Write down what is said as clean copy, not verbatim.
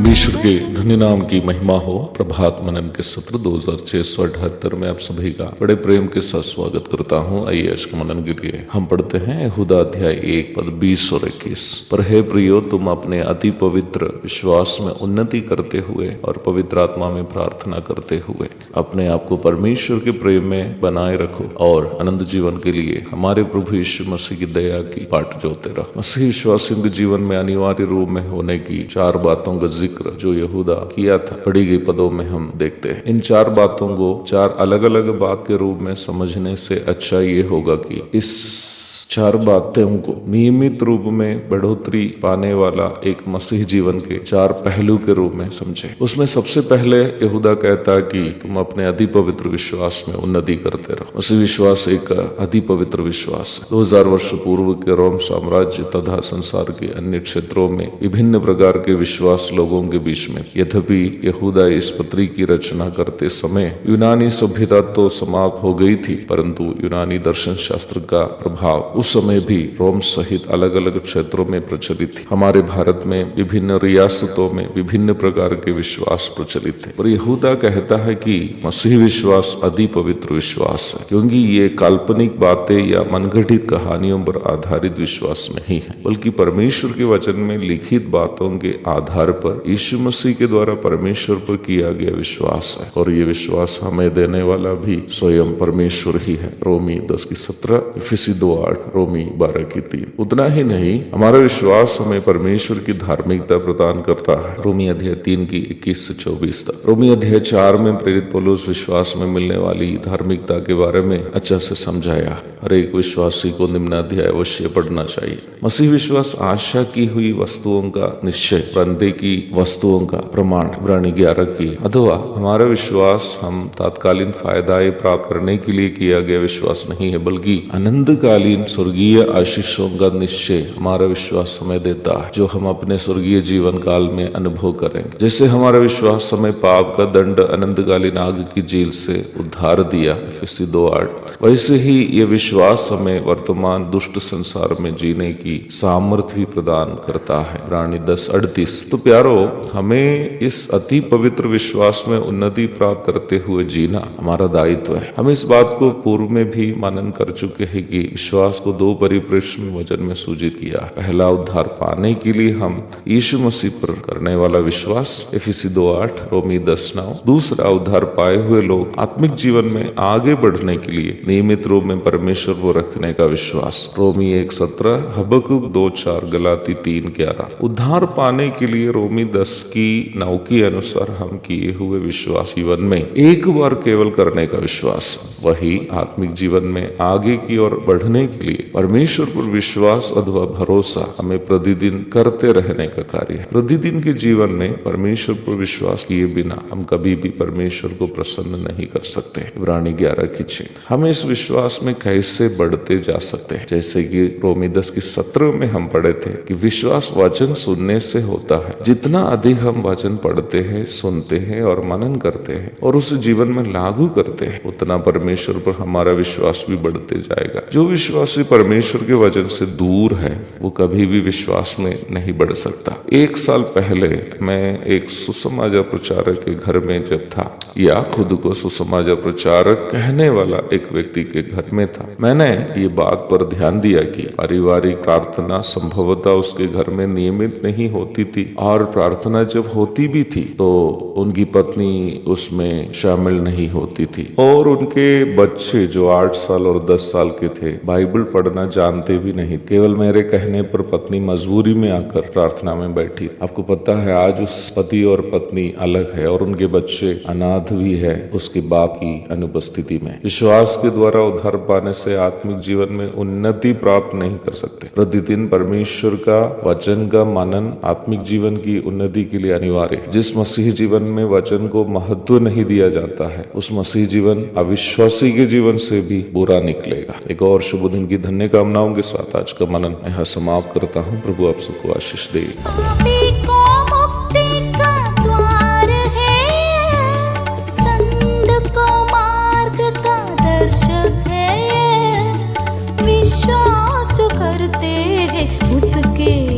परमेश्वर के धन्य नाम की महिमा हो। प्रभात मनन के सत्र 2678 में आप सभी का बड़े प्रेम के साथ स्वागत करता हूँ। आइए आज के मनन के लिए हम पढ़ते हैं यहूदा अध्याय 1 पद 20 और 21। पर हे प्रियो, तुम अपने अति पवित्र विश्वास में उन्नति करते हुए और पवित्र आत्मा में प्रार्थना करते हुए अपने आप को परमेश्वर के प्रेम में बनाए रखो और अनंत जीवन के लिए हमारे प्रभु यीशु मसीह की दया की बाट जोते रहो। मसीह विश्वासियों के जीवन में अनिवार्य रूप में होने की 4 बातों का जिक्र जो यहूदा किया था पढ़ी गई पदों में हम देखते हैं। इन 4 बातों को 4 अलग अलग बात के रूप में समझने से अच्छा ये होगा कि इस 4 बातों को नियमित रूप में बढ़ोतरी पाने वाला एक मसीह जीवन के 4 पहलू के रूप में समझे। उसमें सबसे पहले यहूदा कहता है कि तुम अपने अति पवित्र विश्वास में उन्नति करते रहो। मसीह विश्वास एक अति पवित्र विश्वास है। 2000 वर्ष पूर्व के रोम साम्राज्य तथा संसार के अन्य क्षेत्रों में विभिन्न प्रकार के विश्वास लोगों के बीच में, यद्यपि यहूदा इस पत्री की रचना करते समय यूनानी सभ्यता तो समाप्त हो गई थी, परंतु यूनानी दर्शन शास्त्र का प्रभाव उस समय भी रोम सहित अलग अलग क्षेत्रों में प्रचलित थी। हमारे भारत में विभिन्न रियासतों में विभिन्न प्रकार के विश्वास प्रचलित थे। और यहूदा कहता है कि मसीह विश्वास अति पवित्र विश्वास है, क्योंकि ये काल्पनिक बातें या मनगढ़ित कहानियों पर आधारित विश्वास नहीं है, बल्कि परमेश्वर के वचन में लिखित बातों के आधार पर यीशु मसीह के द्वारा परमेश्वर पर किया गया विश्वास है। और ये विश्वास हमें देने वाला भी स्वयं परमेश्वर ही है। रोमी 10:17, इफिसी 2:8, रोमी 12:3। उतना ही नहीं, हमारा विश्वास हमें परमेश्वर की धार्मिकता प्रदान करता है। रोमी अध्याय 3:21 से 24 तक। रोमी अध्याय 4 में प्रेरित पौलुस विश्वास में मिलने वाली धार्मिकता के बारे में अच्छा से समझाया। हर एक विश्वासी को निम्न अध्याय अवश्य पढ़ना चाहिए। मसीह विश्वास आशा की हुई वस्तुओं का निश्चय, परंतु की वस्तुओं का प्रमाण, इब्रानी 11 की। अथवा हमारा विश्वास हम तात्कालीन फायदाएं प्राप्त करने के लिए किया गया विश्वास नहीं है, बल्कि अनंतकालीन स्वर्गीय आशीषों का निश्चय हमारा विश्वास हमें देता है, जो हम अपने स्वर्गीय जीवन काल में अनुभव करेंगे। जैसे हमारा विश्वास हमें पाप का दंड अनंतकालीन आग की जेल से उद्धार दिया, इफिसी 2:8, वैसे ही ये विश्वास हमें वर्तमान दुष्ट संसार में जीने की सामर्थ्य भी प्रदान करता है, इब्रानी 10:38। तो प्यारो, हमें इस अति पवित्र विश्वास में उन्नति प्राप्त करते हुए जीना हमारा दायित्व है। हम इस बात को पूर्व में भी मनन कर चुके हैं कि विश्वास को 2 परिप्रेक्ष्य में वचन में सूचित किया। पहला, उद्धार पाने के लिए हम यीशु मसीह पर करने वाला विश्वास, इफिसी 2:8, रोमी 10:9। दूसरा, उद्धार पाए हुए लोग आत्मिक जीवन में आगे बढ़ने के लिए नियमित रूप में परमेश्वर को रखने का विश्वास, रोमी 1:17, हबक्कुक 2:4, गलाती 3:11। उद्धार पाने के लिए रोमी 10:9 के अनुसार हम किए हुए विश्वास जीवन में एक बार केवल करने का विश्वास, वही आत्मिक जीवन में आगे की ओर बढ़ने के लिए परमेश्वर पर विश्वास अथवा भरोसा हमें प्रतिदिन करते रहने का कार्य है। प्रतिदिन के जीवन में परमेश्वर पर विश्वास किए बिना हम कभी भी परमेश्वर को प्रसन्न नहीं कर सकते, इब्रानी 11:6। हम इस विश्वास में कैसे बढ़ते जा सकते हैं? जैसे कि रोमी 10:17 में हम पढ़े थे कि विश्वास वचन सुनने से होता है। जितना अधिक हम वचन पढ़ते हैं, सुनते हैं और मनन करते हैं और उसे जीवन में लागू करते हैं, उतना परमेश्वर पर हमारा विश्वास भी बढ़ते जाएगा। जो विश्वासी परमेश्वर के वचन से दूर है, वो कभी भी विश्वास में नहीं बढ़ सकता। 1 साल पहले मैं एक सुसमाचार प्रचारक के घर में जब था, या खुद को सुसमाचार प्रचारक कहने वाला एक व्यक्ति के घर में था, मैंने ये बात पर ध्यान दिया कि पारिवारिक प्रार्थना संभवतः उसके घर में नियमित नहीं होती थी, और प्रार्थना जब होती भी थी तो उनकी पत्नी उसमें शामिल नहीं होती थी, और उनके बच्चे जो 8 साल और 10 साल के थे बाइबल पढ़ना जानते भी नहीं। केवल मेरे कहने पर पत्नी मजबूरी में आकर प्रार्थना में बैठी। आपको पता है आज उस पति और पत्नी अलग है और उनके बच्चे अनाथ भी है उसके बाप की अनुपस्थिति में। विश्वास के द्वारा उद्धार पाने से आत्मिक जीवन में उन्नति प्राप्त नहीं कर सकते। प्रतिदिन परमेश्वर का वचन का मनन आत्मिक जीवन की उन्नति के लिए अनिवार्य है। जिस मसीह जीवन में वचन को महत्व नहीं दिया जाता है उस मसीह जीवन अविश्वासी के जीवन से भी बुरा निकलेगा। एक और शुभ दिन की धन्य कामनाओं के साथ आज का मनन मैं यहाँ समाप्त करता हूँ। प्रभु आप सबको आशीष दे। विश्वास जो करते हैं उसके